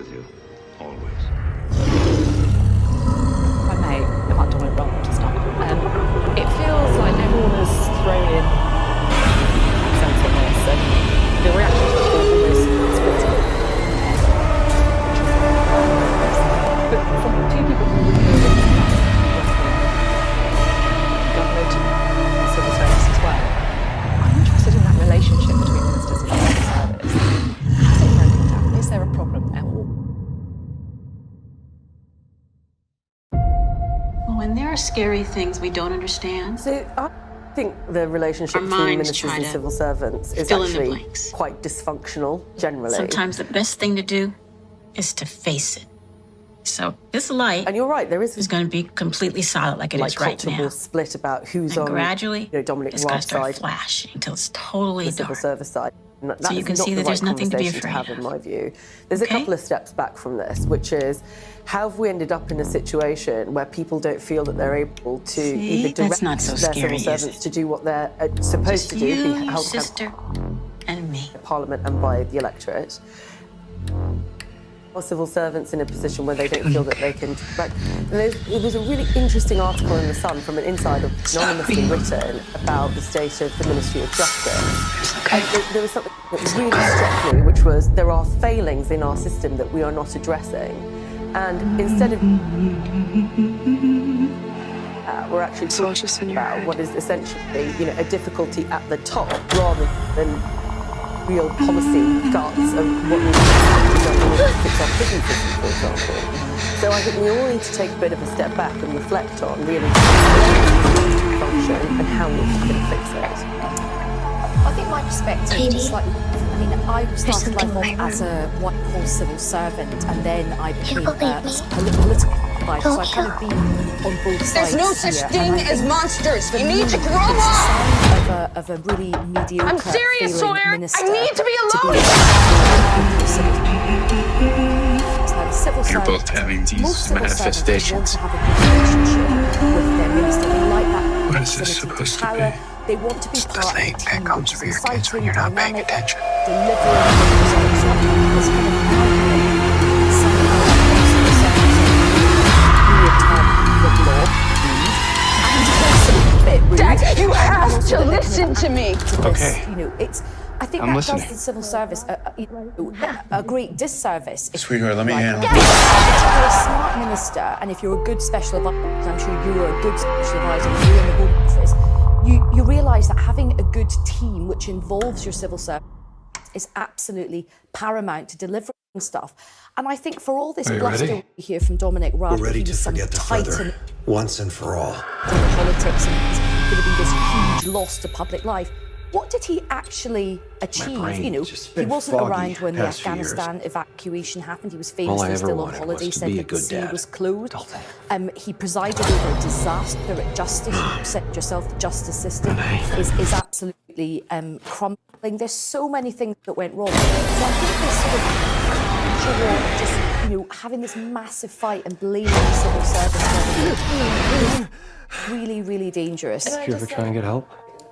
with you, always. If I may, about Dominic Raab to start. It feels like everyone has thrown in accents on this, and the reactions are almost split. But from two people who really know what's government and civil service as well, I'm interested in that relationship between ministers and civil service. Has it broken down? Is there a problem there? When there are scary things we don't understand, So I think the relationship Our between minds ministers try and to civil servants is fill in the actually blanks. quite dysfunctional generally. sometimes the best thing to do is to face it. So this light And you're right, there is is going to be completely solid like it like is right cultural now. split about who's And on gradually, Dominic it's going to Raab's start side, flashing until it's totally the civil dark. service side. And that So you is can not see the that there's right nothing to be conversation afraid have, in of. my view. There's Okay? a couple of steps back from this, which is how have we ended up in a situation where people don't feel that they're able to See? either direct That's not so their scary, civil is servants it? to do what they're supposed Just to do, you, be your held accountable sister, and me. by Parliament and by the electorate, or civil servants in a position where they don't feel that they can direct. And there was a really interesting article in The Sun from an insider anonymously written about the state of the Ministry of Justice. And there was something that really struck me, which was there are failings in our system that we are not addressing. And instead of we're actually talking about what is essentially, a difficulty at the top rather than real policy guts of what needs to fix our prison system, for example. So I think we all need to take a bit of a step back and reflect on really function and how we can fix it. I think my perspective is slightly. I started life off as a white-collar civil servant, and then I became a political advisor. So I've kind of been on both sides. There's no such here, thing and I as think monsters. for You need me, to grow it's up. a sign of a really mediocre, I'm serious, failing Sawyer. minister I need to be alone. You're both having these manifestations. Want to have a good relationship with their minister. They like that. What is this proximity supposed to power. be? They want to be It's the part of thing a that team comes which over is your kids when you're not paying exciting, attention. delivering results. This kind of Dad, you have to listen to me. Okay. I think I'm that listening. does the civil service a great disservice. Sweetheart, let me handle If this. you're a smart minister, and if you're a good special advisor, I'm sure you were a good special advisor when you were in the Home Office, you realise that having a good team which involves your civil service is absolutely paramount to delivering stuff. And I think for all this Are you bluster ready? we hear from Dominic Raab, We're ready that he to was some forget the titan further, once and for all. in politics and it's going to be this huge loss to public life. What did he actually achieve? brain's just He been wasn't foggy around when the past few years. Afghanistan evacuation happened. He was All I famously ever still on wanted holiday, was to said be a that the good sea dad. was closed. All that. He presided over a disaster at justice. You said yourself, the justice system is absolutely crumbling. There's so many things that went wrong. So I think this sort of culture of just, having this massive fight and blaming the civil service is really, really dangerous. Do you ever try and get help?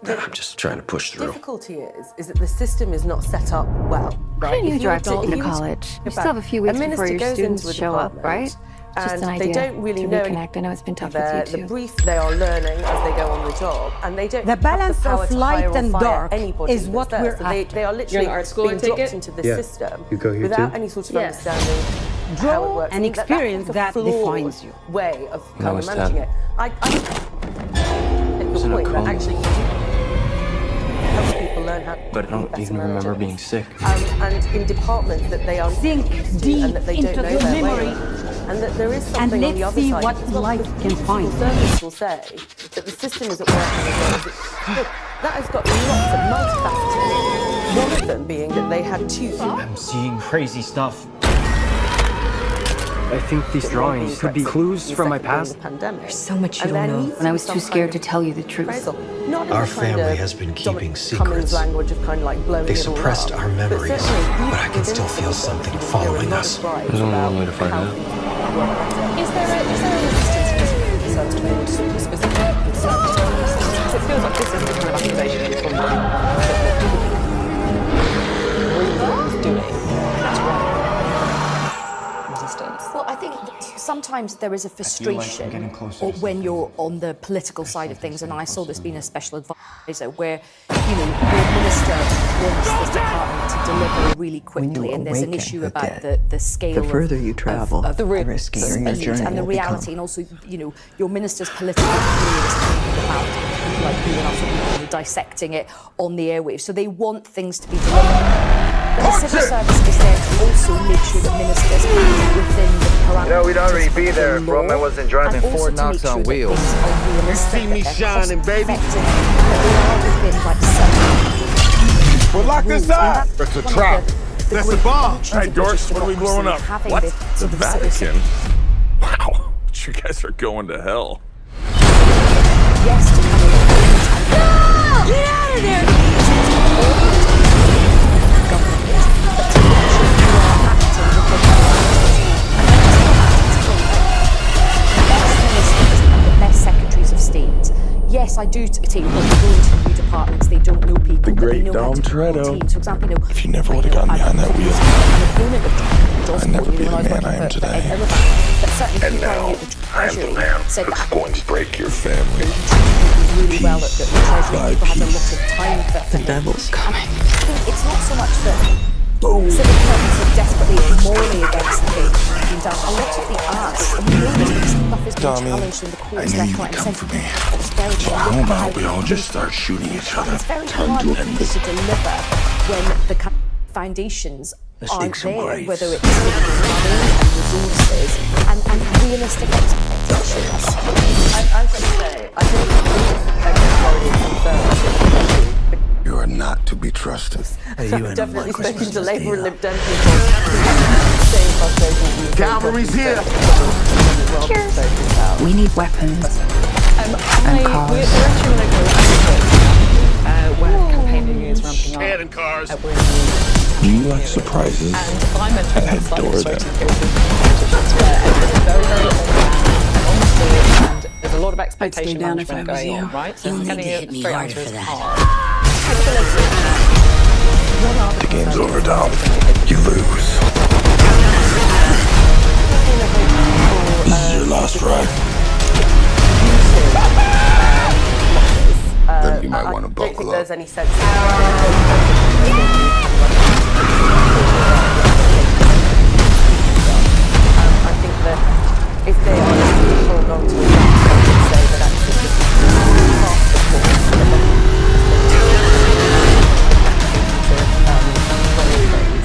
I'm just trying to push The through. difficulty is that the system is not set up well. Why Right? don't you If drive were to- Dalton if to you were to college? think You still have a few about weeks a before minister your goes students into a show up, department, right? Just And an they idea don't really to know reconnect. I know it's been tough with you the too. brief they are learning as they go on the job, and they don't The have balance the power of to light hire or and fire dark anybody is that's what there. we're So they after. are literally art school, I being take dropped it? into the Yeah. system You go here without too? any sort of Yes. understanding how it Draw works. an And experience that's that the flawed defines you. way of No, kind of it's managing tough. it. I get Was the in a point that coma. actually you do help people learn how to But I be don't better even remember managers. being sick. And in departments that they are Sink used to deep and that they don't into know the their way memory around. And that there is and something on let's the other see side what as well, light because can civil find. servants will say that the system isn't working as well as it should. That has got lots of multifaceted. One of them being that they had two I'm seeing crazy stuff. I think these drawings could be clues from my past. There's so much you don't know, and I was too scared to tell you the truth. Our family has been keeping secrets. Language of kind of like blowing They it all suppressed up. our memories, certainly but I can still feel something following us. There's only one way to find out. Is there a resistance to certain specific because it feels like this is the kind of accusation from that people doing. That's wrong. sometimes there is a frustration when you're on the political side of things, and I saw this being a special advisor where, you know, your minister wants this department to deliver really quickly, and there's an issue about the scale the further you travel, of the riskier your journey and the will reality, become. and also, you know, your minister's political career is talking about people like you and us, you know, dissecting it on the airwaves. So they want things to be delivered. But the civil service is there to also make sure that ministers act within the parameters. You know, we'd already be of there the if Roman law, wasn't driving and also Ford to make Knox sure on that wheels. things are realistic, see me that they're shining, baby? cost-effective, and that they are within like certain We're locked rules. inside. And That's a one of trap. the That's great a bomb. functions Hey, of dorks, British what are we blowing democracy, up? having What? this The sort of civil Vatican? Wow. You guys are going to hell. yes to kind of Get out of there! government is, but to make sure you are acting within the parameters. And that's the ministers and the best secretaries of state. Yes, I do take when they go into new departments, they don't know people, but they know how to build teams. For example, you know, If you never would have gotten behind that wheel, an opponent of John I'd never Osborne, be you know, the when man I am was working for today. Elivan, but certainly And people I now, knew at the I am the Treasury lamb said that's that going to break your family. he treated really well at the Treasury. by People had a lot piece. of time for The devil's coming. It's not so much that civil servants are desperately morally against the thing being done. A lot of the arts, and we know this stuff is being Tommy, challenged in the I courts knew left, you right, would and come centre. for me. Austerity, So look how at about how we all just these- start shooting each other? It's very Turn hard to for people enemies. to deliver when the kind of foundations Let's aren't take some there, grace. whether it's money and resources and realistic expectations. I was going to say, I think You are not to be trusted. I've definitely spoken to Labour and Lib Dem people saying frustrations. Cavalry's here. We need weapons. We're entering a local election where campaigning is ramping up. Cannon cars. We're in the Do you like surprises? And I'm entering I a slightly adore them. frustrating period of competitions where everything's very, very on and on the field, and there's a lot of expectation down if management I was going you. on, right? So You'll need getting to it hit me straight harder answer is for that. hard. The game's over, Dom. You lose. This is your last ride. Then you might want to I don't think buckle there's up. any sense. I think that if they are to hold on to it, I would say that actually this is part of the course of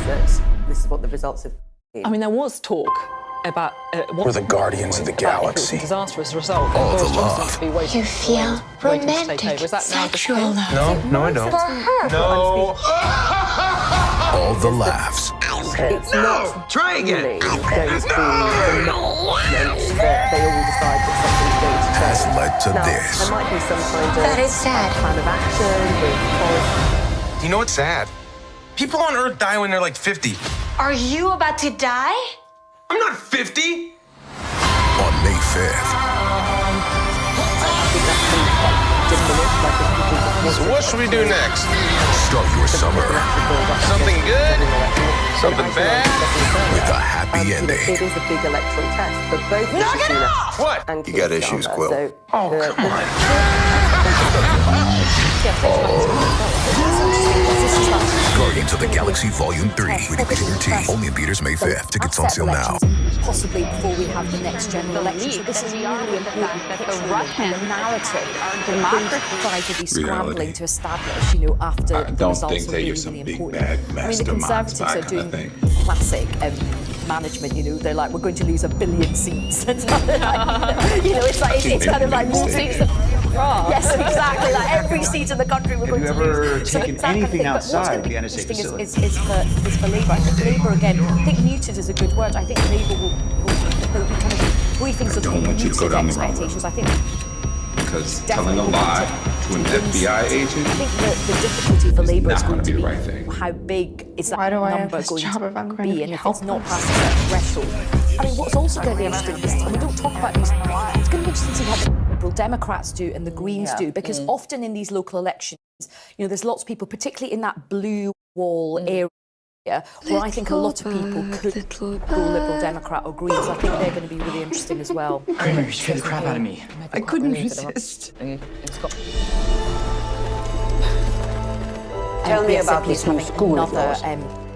that this is what the results have been. I mean, there was talk about We're the guardians of the galaxy. A disastrous result. All the Boris Johnson love. to be waiting, You feel waiting to take romantic, over. Is that now just sexual love. No, I don't. No. All the laughs. It's not Try again. really going to be the moment that they all decide that something's going to Has change. led to Now, this. there might be some kind of That is sad. plan of action with policy. Do you know what's sad? People on Earth die when they're like 50. Are you about to die? I'm not 50. On May 5th, So what should we do next? start your summer Something good? Something bad? with a happy It ending. is a big electoral test for both Knock it Sunak off! What? and You got Keir issues, Starmer. Quill. So, Oh, come on. Guardians of the Galaxy Volume 3. Rated PG-13. Only in theaters May 5th. Tickets on sale now. Possibly before we have the next general election. So this is really important picture, the narrative that both sides will be scrambling to establish, you know, after the results are really, really important. I mean, the Conservatives are doing classic management, you know, they're like, we're going to lose 1 billion seats. It's kind of like, you know, it's kind of like losing yes, exactly. Like every seat in the country we're going to lose. Have you ever taken anything But what's outside going to the be NSA interesting facility? is for Labour. I think Labour, again, I think muted is a good word. I think Labour will be kind of briefings will take muted expectations. I think because telling a lie to an FBI agent I think the difficulty for Labour is going gonna to be be the right thing. how big is that Why do I have number this going job if I'm to going to be, be and if it's not helpless? past a certain threshold. I mean, what's also going to be interesting is, and we don't talk about these, it's going to be interesting to see how the Liberal Democrats do and the Greens do, because often in these local elections, you know, there's lots of people, particularly in that blue wall area, where I think a lot of people could go Liberal Democrat or Greens. I think they're going to be really interesting as well. Kramer, you scared the crap out of me. I couldn't resist. Tell me about this new school of yours.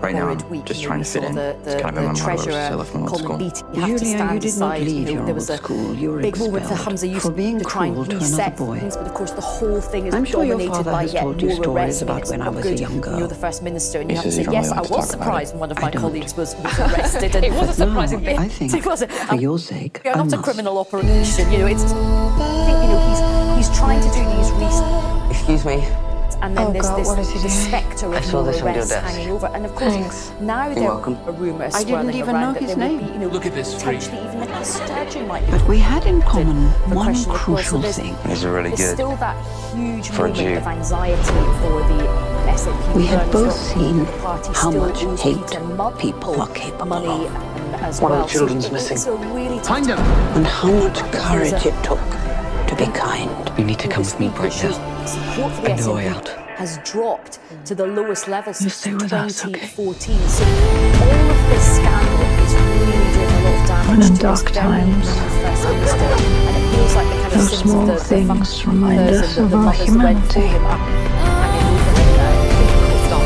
Right now, I'm just trying to fit in. It's kind of in my mind. I was still from old school. Julia, you did not leave your old school. You were expelled for being cruel to another boy. But of course, the whole thing is I'm sure your dominated father by has yet told you more stories arrests. about when I was a young girl. You're the first minister, and you This have to say, isn't yes, really I what to was talk about surprised it. when one of I my don't. colleagues was arrested. And It was a surprising bit. I think, It was. for your sake, You're I not a must. criminal operation. You know, it's. I think he's trying to do these research. Excuse me. And then there's God, what is he this doing? spectre I of saw more this on your arrests desk. hanging over. And of course, now there welcome. are rumours I didn't swirling even around know that his there name. would be, you know, Look at this street. potentially even Nicola Sturgeon might be. But we had in common for one question of course. So crucial there's- thing. These are really There's good. still that huge For a moment Jew. of anxiety for the SNP. We had both The seen party how still much owes hate Peter Mudd people are capable money of. as One of well. the children's So missing. It's a really Find him! And how much courage it took to be kind. You need to come with me right now. Support for the Find a way SNP out. has dropped to the lowest level You since stay with us, okay? 2014. So all of this scandal is really doing a lot of damage When in to dark this very times, first minister. And it feels like the kind of those sins small of the things fathers remind and us the of our mothers who went for humanity. him up hanging over him difficult stuff.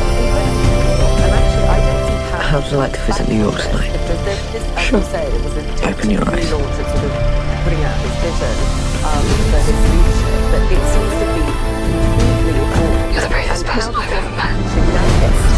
And actually, I don't think How would you like to visit New York tonight? Because this, as Sure. you say, it was a Open your eyes. relaunch of sort of putting out his vision for his leadership, but it seems to be completely ignored. You're the bravest person I've ever met. Now gets